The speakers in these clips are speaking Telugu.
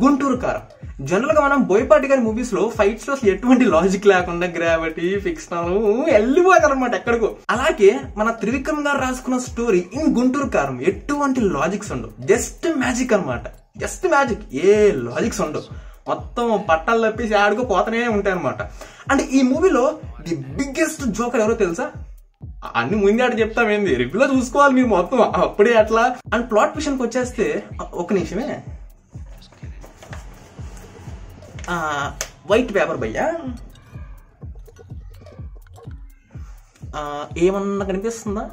గుంటూరు కారం. జనరల్ గా మనం బోయపాటి గారి మూవీస్ లో ఫైట్స్ లో అసలు ఎటువంటి లాజిక్ లేకుండా గ్రావిటీ ఫిక్షన్ వెళ్ళిపోతారనమాట ఎక్కడికో. అలాగే మన త్రివిక్రమ్ గారు రాసుకున్న స్టోరీ ఇన్ గుంటూరు కారం ఎటువంటి లాజిక్స్ ఉండవు, జస్ట్ మ్యాజిక్ అనమాట. జస్ట్ మ్యాజిక్, ఏ లాజిక్స్ ఉండవు, మొత్తం పట్టాలు తప్పేసి ఆడుకో పోతనే ఉంటాయి అనమాట. అండ్ ఈ మూవీలో ది బిగ్గెస్ట్ జోకర్ ఎవరో తెలుసా? అన్ని ముందే అటు చెప్తామేంది, రివ్యూలో చూసుకోవాలి మీరు మొత్తం, అప్పుడే అట్లా. అండ్ ప్లాట్ విషయానికి వచ్చేస్తే ఒక నిమిషమే, వైట్ పేపర్ భయ్యా ఏమన్నా కనిపిస్తుందా?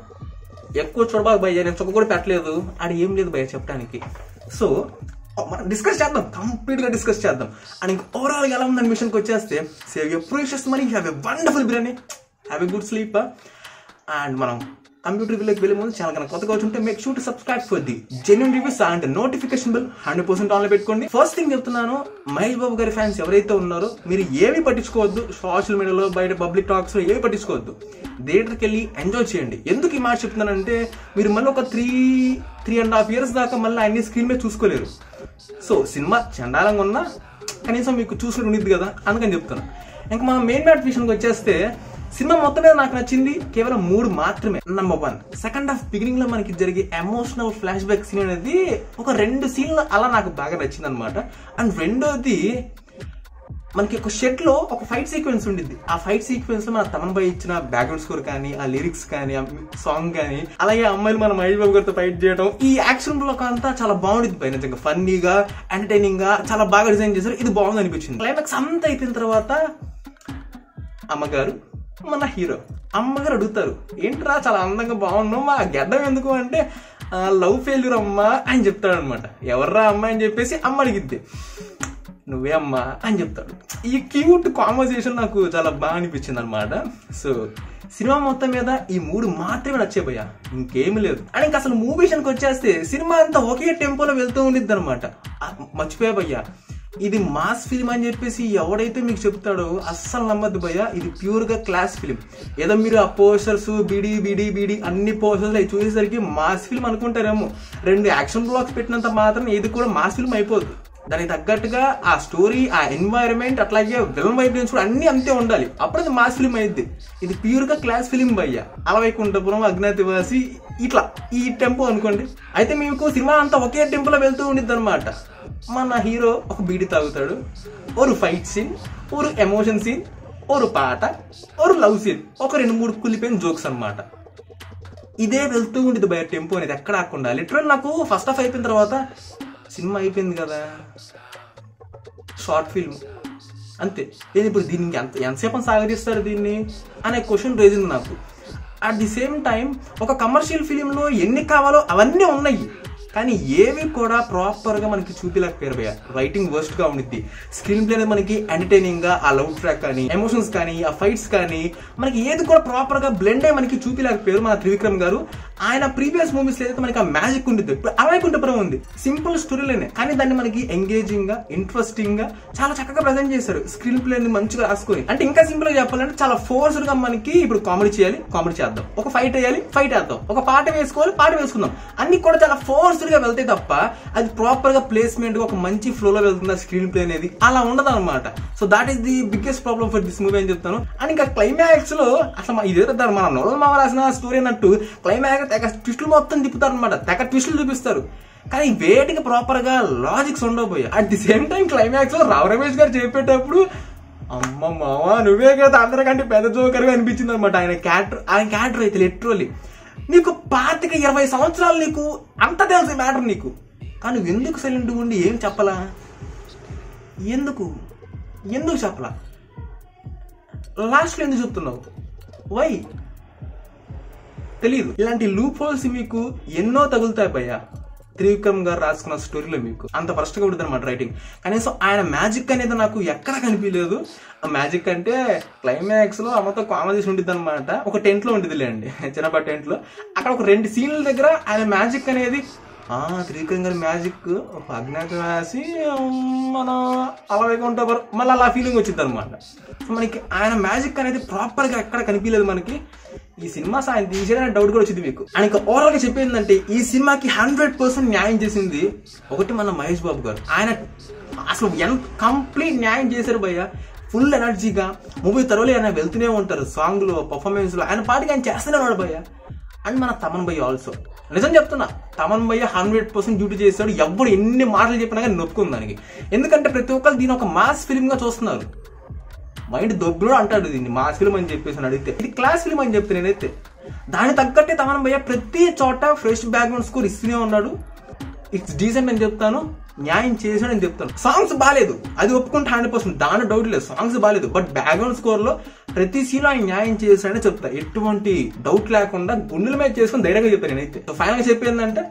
ఎక్కువ చూడబాకు భయ్యా, నేను చుక్క కూడా పెట్టలేదు, అది ఏం లేదు భయ్యా చెప్పడానికి. సో మనం డిస్కస్ చేద్దాం, కంప్లీట్ గా డిస్కస్ చేద్దాం. అండ్ ఇంకా ఓవరాల్ గా ఎలా ఉందని మిషన్కి వచ్చేస్తే, save your precious money, have a wonderful biryani, have a good sleep. And మనం కంప్యూటర్ రివ్యూలోకి వెళ్ళే ముందు ఛానల్ కనుక కొత్తగా వచ్చుంటే make sure to subscribe for the genuine reviews and notification bell 100% ఆన్లో పెట్టుకోండి. ఫస్ట్ థింగ్ చెప్తున్నాను, మహేష్ బాబు గారి ఫ్యాన్స్ ఎవరైతే ఉన్నారో మీరు ఏమి పట్టించుకోవద్దు, సోషల్ మీడియాలో బయట పబ్లిక్ టాక్స్ లో ఏమి పట్టించుకోవద్దు, థియేటర్కి వెళ్ళి ఎంజాయ్ చేయండి. ఎందుకు ఈ మాట చెప్తున్నానంటే, మీరు మళ్ళీ ఒక 3.5 years దాకా మళ్ళీ అన్ని స్క్రీన్ మీద చూసుకోలేరు. సో సినిమా చండాలంగా ఉన్నా కనీసం మీకు చూసినట్టు ఉండిద్ది కదా, అందుకని చెప్తాను. ఇంకా మనం మెయిన్ మ్యాట్ విషయానికి వచ్చేస్తే, సినిమా మొత్తం మీద నాకు నచ్చింది కేవలం 3 మాత్రమే. నంబర్ 1, సెకండ్ హాఫ్ బిగినింగ్ లో మనకి జరిగే ఎమోషనల్ ఫ్లాష్ బ్యాక్ సీన్ అనేది ఒక 2 సీన్లు అలా నాకు బాగా నచ్చింది అనమాట. అండ్ రెండోది, మనకి ఒక షెట్ లో ఒక ఫైట్ సీక్వెన్స్ ఉండిద్ది. ఆ ఫైట్ సీక్వెన్స్ లో మన తమన్ భాయ్ ఇచ్చిన బ్యాక్గ్రౌండ్ స్కోర్ కానీ, ఆ లిరిక్స్ కానీ, ఆ సాంగ్ కానీ, అలాగే అమ్మాయిలు మన మహేష్ బాబు గారితో ఫైట్ చేయడం, ఈ యాక్షన్ బ్లాక్ అంతా చాలా బాగుండిద్ది పైన, నిజంగా ఫన్నీగా ఎంటర్టైనింగ్ గా చాలా బాగా డిజైన్ చేశారు. ఇది బాగుంది అనిపించింది. క్లైమాక్స్ అంతా అయిపోయిన తర్వాత అమ్మగారు మన హీరో అమ్మగారు అడుగుతారు, ఏంట్రా చాలా అందంగా బాగున్నావు, మా గెడ్డం ఎందుకు అంటే, లవ్ ఫెయిల్యూర్ అమ్మా అని చెప్తాడు అనమాట. ఎవర్రా అమ్మ అని చెప్పేసి అమ్మ అడిగిద్ది, నువ్వే అమ్మా అని చెప్తాడు. ఈ క్యూట్ కాన్వర్సేషన్ నాకు చాలా బాగా అనిపించింది అనమాట. సో సినిమా మొత్తం మీద ఈ 3 మాత్రమే నచ్చాయి భయ్యా, ఇంకేమి లేదు. అండ్ ఇంకా అసలు మూవీ విషయానికి వచ్చేస్తే, సినిమా అంతా ఒకే టెంపోలో వెళ్తూ ఉండిద్ది అనమాట. మర్చిపోయా భయ్యా, ఇది మాస్ ఫిల్మ్ అని చెప్పేసి ఎవడైతే మీకు చెప్తాడో అస్సలు నమ్మద్దు భయ్య. ఇది ప్యూర్ గా క్లాస్ ఫిల్మ్. ఏదో మీరు ఆ పోస్టర్స్ బీడీ అన్ని పోస్టర్స్ అవి చూసేసరికి మాస్ ఫిల్మ్ అనుకుంటారేమో. 2 యాక్షన్ బ్లాక్స్ పెట్టినంత మాత్రం ఇది కూడా మాస్ ఫిల్మ్ అయిపోదు. దానికి తగ్గట్టుగా ఆ స్టోరీ, ఆ ఎన్వైరన్మెంట్, అట్లాగే విలన్ వైపు నుంచి కూడా అన్ని అంతే ఉండాలి, అప్పుడు అది మాస్ ఫిల్మ్ అయింది. ఇది ప్యూర్ గా క్లాస్ ఫిల్మ్ భయ్య. అలవైకుంఠపురం, అజ్ఞాతివాసి, ఇట్లా ఈ టెంపో అనుకోండి. అయితే మీకు సినిమా అంతా ఒకే టెంపోలో వెళ్తూ ఉండిద్ది అనమాట. మన హీరో ఒక బీడి తాగుతాడు, ఒక ఫైట్ సీన్, ఒక ఎమోషన్ సీన్, ఒక పాట, ఒక లవ్ సీన్, ఒక 2-3 కులిపోయిన జోక్స్ అనమాట. ఇదే వెళ్తూ ఉండేది బయట టెంపో అనేది ఎక్కడ ఆకుండా. లిటరల్ నాకు ఫస్ట్ హాఫ్ అయిపోయిన తర్వాత, సినిమా అయిపోయింది కదా, షార్ట్ ఫిల్మ్ అంతే, నేను ఇప్పుడు దీనికి ఎంతసేపు సాగదీస్తారు దీన్ని అనే క్వశ్చన్ రేజింది నాకు. అట్ ది సేమ్ టైం ఒక కమర్షియల్ ఫిలింలో ఎన్ని కావాలో అవన్నీ ఉన్నాయి, కానీ ఏవి కూడా ప్రాపర్ గా మనకి చూపించలేకపోయారు భయ్య. రైటింగ్ వర్స్ట్ గా ఉండిద్ది, స్క్రీన్ ప్లే అనేది మనకి ఎంటర్టైనింగ్ గా, ఆ లవ్ ట్రాక్ కానీ, ఎమోషన్స్ కానీ, ఆ ఫైట్స్ కానీ, మనకి ఏది కూడా ప్రాపర్ గా బ్లెండ్ అయ్యి మనకి చూపించలేకపోయారు మన త్రివిక్రమ్ గారు. ఆయన ప్రీవియస్ మూవీస్ ఏదైతే మనకి ఆ మ్యాజిక్ ఉండిద్ది, ఇప్పుడు అలవైకుంఠపురం ఉంది, సింపుల్ స్టోరీలోనే, కానీ దాన్ని మనకి ఎంగేజింగ్ గా, ఇంట్రెస్టింగ్ గా చాలా చక్కగా ప్రజెంట్ చేశారు. స్క్రీన్ ప్లే ని మంచిగా రాసుకొని, అంటే ఇంకా సింపుల్ గా చెప్పాలంటే చాలా ఫోర్స్డ్ గా మనకి ఇప్పుడు కామెడీ చేయాలి, కామెడీ చేద్దాం, ఒక ఫైట్ వేయాలి, ఫైట్ వేద్దాం, ఒక పాట వేసుకోవాలి, పాట వేసుకుందాం, అన్ని కూడా చాలా ఫోర్స్డ్ గా వెళ్తాయి తప్ప అది ప్రాపర్ గా ప్లేస్మెంట్ గా ఒక మంచి ఫ్లో లో వెళ్తుంది స్క్రీన్ ప్లే అనేది, అలా ఉండదు అనమాట. So that is the biggest problem for this movie అని చెప్తాను. అండ్ ఇంకా క్లైమాక్స్ లో అసలు ఇదే మన నోడల్ మామ రాసిన స్టోరీ అన్నట్టు క్లైమాక్స్ తెగ ట్విస్టులు మొత్తం తిప్పుతారు అనమాట, తెగ ట్విస్టులు చూపిస్తారు, కానీ వేటికి ప్రాపర్ గా లాజిక్స్ ఉండబోయా. At the same time climax లో రావు రమేష్ గారు చెప్పేటప్పుడు, అమ్మ మావా నువ్వే కదా అందరికంటే పెద్ద జోకర్ అనిపించింది అనమాట. ఆయన క్యారెక్టర్ అయితే లిటరల్లీ నీకు 25-20 సంవత్సరాలు నీకు అంత తెలుసు మ్యాటర్ నీకు, కానీ ఎందుకు సైలెంట్ ఉండి ఏం చెప్పలా, ఎందుకు చెప్పలా, లాస్ట్ లో ఎందుకు చెప్తున్నావు, వై తెలియదు. ఇలాంటి లూప్ హోల్స్ మీకు ఎన్నో తగులుతాయి భయ్యా. త్రివిక్రమ్ గారు రాసుకున్న స్టోరీలో మీకు అంత ఫస్ట్ గా ఉంటుంది అనమాట రైటింగ్. కనీసం ఆయన మ్యాజిక్ అనేది నాకు ఎక్కడ కనిపించలేదు. ఆ మ్యాజిక్ అంటే క్లైమాక్స్ లో అమ్మతో కాంవర్సేషన్ ఉంటుంది అనమాట, ఒక టెంట్ లో ఉంటుంది లేండి, చిన్నపాటి టెంట్ లో. అక్కడ ఒక 2 సీన్ల దగ్గర ఆయన మ్యాజిక్ అనేది, త్రివిక్రమ్ గారి మ్యాజిక్, ఒక అజ్ఞాతవాసి, మన అలవైకుంఠపురం, మళ్ళీ అలా ఫీలింగ్ వచ్చింది అనమాట. సో మనకి ఆయన మ్యాజిక్ అనేది ప్రాపర్ గా ఎక్కడ కనిపించలేదు మనకి. ఈ సినిమా ఆయన తీసేదనే డౌట్ కూడా వచ్చింది మీకు. అండ్ ఇంకా ఓవరాల్ గా చెప్పేందంటే, ఈ సినిమాకి 100% న్యాయం చేసింది ఒకటి మన మహేష్ బాబు గారు. ఆయన అసలు ఎంత కంప్లీట్ న్యాయం చేశారు భయ్య. ఫుల్ ఎనర్జీగా మూవీ తరవలే ఆయన వెళ్తూనే ఉంటారు, సాంగ్లో పర్ఫార్మెన్స్ లో ఆయన పాటికి ఆయన చేస్తూనే ఉన్నాడు భయ్య. అండ్ మన తమన్ భయ్య ఆల్సో నిజం చెప్తున్నా, తమన్ భయ్య 100% డ్యూటీ చేస్తాడు. ఎవరు ఎన్ని మాటలు చెప్పినా కానీ నొప్పుకుంది దానికి. ఎందుకంటే ప్రతి ఒక్కరు దీని ఒక మాస్ ఫిల్మ్ గా చూస్తున్నారు. మైండ్ దొబ్బులో అంటాడు దీన్ని మాస్ ఫిల్మ్ అని చెప్పేసి అడిగితే, ఇది క్లాస్ ఫిల్మ్ అని చెప్తే నేనైతే దాని తగ్గట్టే తమన్ భయ్య ప్రతి చోట ఫ్రెష్ బ్యాక్గ్రౌండ్ స్కోర్ ఇస్తూనే ఉన్నాడు. ఇట్స్ డీసెంట్ అని చెప్తాను, న్యాయం చేశాడని చెప్తాను. సాంగ్స్ బాగాలేదు, అది ఒప్పుకుంటే 100%, దాని డౌట్ లేదు, సాంగ్స్ బాగాలేదు. బట్ బ్యాక్గ్రౌండ్ స్కోర్ లో ప్రతి సీన్ ఆయన న్యాయం చేశాడని చెప్తా, ఎటువంటి డౌట్ లేకుండా గుండెల మీద చేసుకుని ధైర్యంగా చెప్తాను నేనైతే. ఫైనల్ గా చెప్పేందంటే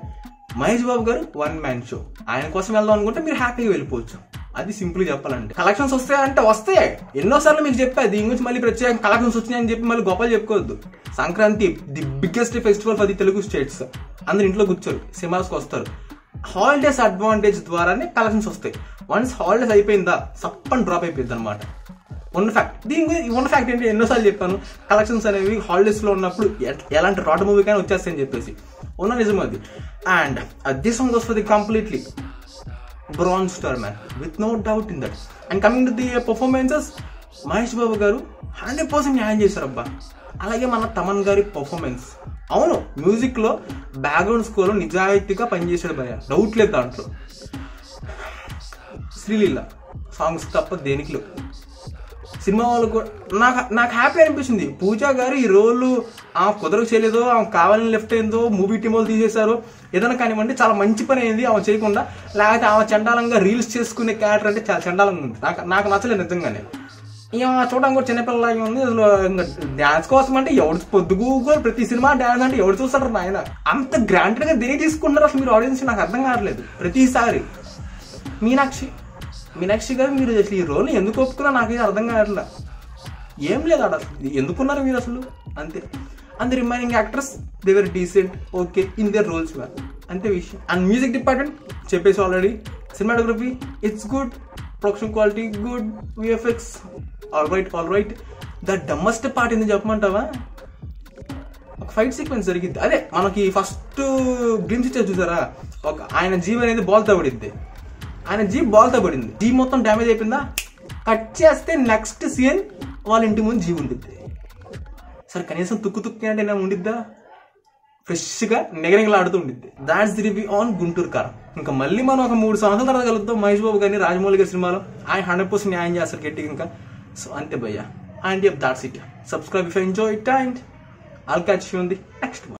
మహేష్ బాబు గారు 1 man షో. ఆయన కోసం వెళ్దాం అనుకుంటే మీరు హ్యాపీగా వెళ్ళిపోవచ్చు. అది సింపుల్ చెప్పాలంటే. కలెక్షన్స్ వస్తాయంటే వస్తాయి, ఎన్నోసార్లు మీకు చెప్పా దీని గురించి. మళ్ళీ ప్రత్యేక కలెక్షన్స్ వచ్చినాయని చెప్పి మళ్ళీ గొప్పలు చెప్పుకోవద్దు. Sankranti the biggest festival for the Telugu states. అందరు ఇంట్లో కూర్చోరు, సినిమాస్కి వస్తారు. హాలిడేస్ అడ్వాంటేజ్ ద్వారానే కలెక్షన్స్ వస్తాయి. వన్స్ హాలిడేస్ అయిపోయిందా సప్పని డ్రాప్ అయిపోయింది అనమాట. ఉన్న ఫ్యాక్ట్, దీని గురించి ఉన్న ఫ్యాక్ట్ ఏంటి, ఎన్నోసార్లు చెప్పాను, కలెక్షన్స్ అనేవి హాలిడేస్ లో ఉన్నప్పుడు ఎలాంటి రాడ్ మూవీ కానీ వచ్చేస్తాయని చెప్పేసి. ఉన్న నిజం అది. And this song was for the completely bronze star man, with no doubt in that. And coming to the performances, Mahesh Babu garu 100% న్యాయం చేశారు అబ్బా. అలాగే మన తమన్ గారి పర్ఫార్మెన్స్, అవును మ్యూజిక్ లో బ్యాక్గ్రౌండ్ స్కోర్ లో నిజాయితీగా పనిచేసాడు భయ, డౌట్ లేదు దాంట్లో. శ్రీలీల సాంగ్స్ తప్ప దేనికి లేవు. సినిమా వాళ్ళు కూడా నాకు హ్యాపీ అనిపించింది. పూజా గారు ఈ రోల్ ఆమె కుదరకు చేయలేదో, ఆమె కావాలని లెఫ్ట్ అయిందో, మూవీ టీం వాళ్ళు తీసేశారు, ఏదైనా కానివ్వండి చాలా మంచి పని అయింది ఆమె చేయకుండా. లేకపోతే ఆమె చండాలంగా రీల్స్ చేసుకునే క్యారెక్టర్ అంటే చాలా చండాలంగా ఉంది. నాకు నచ్చలేదు నిజంగానే. ఇక చూడడానికి కూడా చిన్నపిల్లలాగా ఉంది. అసలు డాన్స్ కోసం అంటే ఎవరు పొద్దుగు ప్రతి సినిమా డాన్స్ అంటే ఎవరు చూస్తారు ఆయన. అంత గ్రాంటెడ్ గా దేనికి తీసుకుంటున్నారు అసలు మీరు ఆడియన్స్, నాకు అర్థం కావట్లేదు ప్రతిసారి. మీనాక్షి గారు మీరు అసలు ఈ రోల్ ఎందుకు ఒప్పుకున్నా నాకైతే అర్థం కావట్లే. ఏం లేదు అక్కడ ఎందుకున్నారు మీరు అసలు, అంతే. And the remaining actors they were decent, okay in their roles were, అంతే విషయం. అండ్ మ్యూజిక్ డిపార్ట్మెంట్ చెప్పేసి already. Cinematography it's good, production quality good, VFX all right. The dumbest part ఏంది చెప్పమంటావా, ఒక ఫైట్ సీక్వెన్స్ జరిగింది. అదే మనకి ఫస్ట్ గ్లిమ్స్ ఇచ్చారు చూసారా, ఒక ఆయన జీవ్ అనేది బాల్తో పడిద్ది, ఆయన జీప్ బాల్తో పడింది, జీప్ మొత్తం డ్యామేజ్ అయిపోయిందా, కట్ చేస్తే నెక్స్ట్ సీన్ వాళ్ళ ఇంటి ముందు జీప్ ఉంటుంది. సరే కనీసం తుక్కు అంటే నేను ఉండిద్దా, ఫ్రెష్ గా నెగనెగలాడుతూ ఉండిద్ది. That's the review on Guntur కారం. ఇంకా మళ్ళీ మనం ఒక 3 సంవత్సరాల తర్వాత కలుద్దాం మహేష్ బాబు గారిని రాజమౌళి గారి సినిమాలో. ఆయన 100% న్యాయం చేస్తారు గట్టిగా ఇంకా. సో అంతే భయ్యా, and that's it. Subscribe if you enjoy it and I'll catch you in the next one.